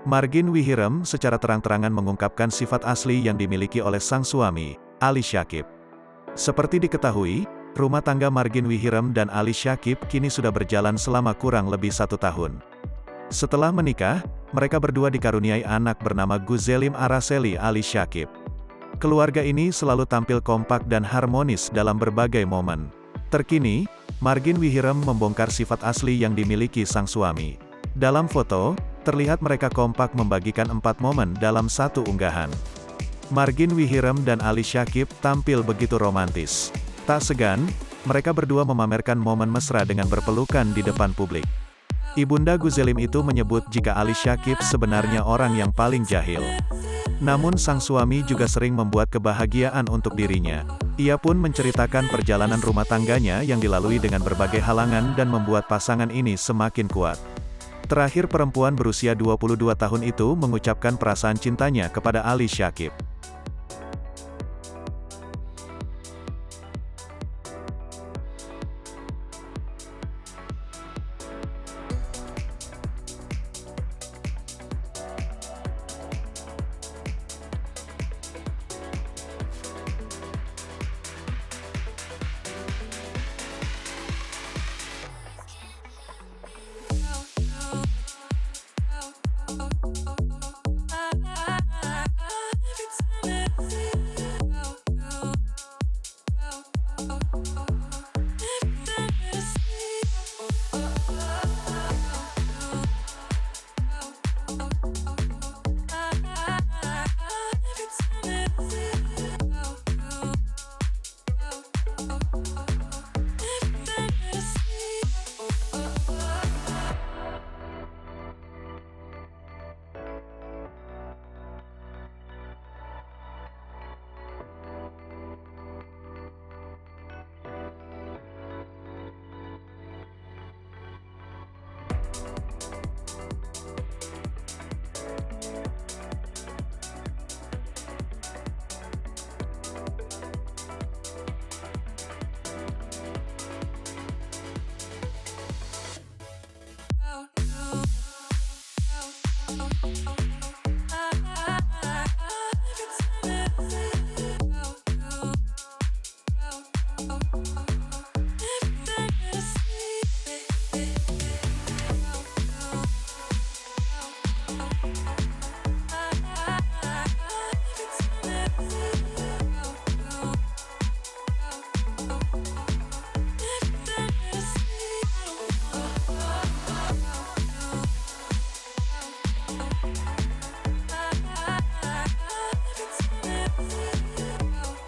Margin Wihirem secara terang-terangan mengungkapkan sifat asli yang dimiliki oleh sang suami, Ali Syakib. Seperti diketahui, rumah tangga Margin Wihirem dan Ali Syakib kini sudah berjalan selama kurang lebih 1 tahun. Setelah menikah, mereka berdua dikaruniai anak bernama Guzelim Araceli Ali Syakib. Keluarga ini selalu tampil kompak dan harmonis dalam berbagai momen. Terkini, Margin Wihirem membongkar sifat asli yang dimiliki sang suami. Dalam foto, terlihat mereka kompak membagikan 4 momen dalam satu unggahan. Margin Wihirem dan Ali Syakib tampil begitu romantis. Tak segan, mereka berdua memamerkan momen mesra dengan berpelukan di depan publik. Ibunda Guzelim itu menyebut jika Ali Syakib sebenarnya orang yang paling jahil. Namun sang suami juga sering membuat kebahagiaan untuk dirinya. Ia pun menceritakan perjalanan rumah tangganya yang dilalui dengan berbagai halangan dan membuat pasangan ini semakin kuat. Terakhir perempuan berusia 22 tahun itu mengucapkan perasaan cintanya kepada Ali Syakib.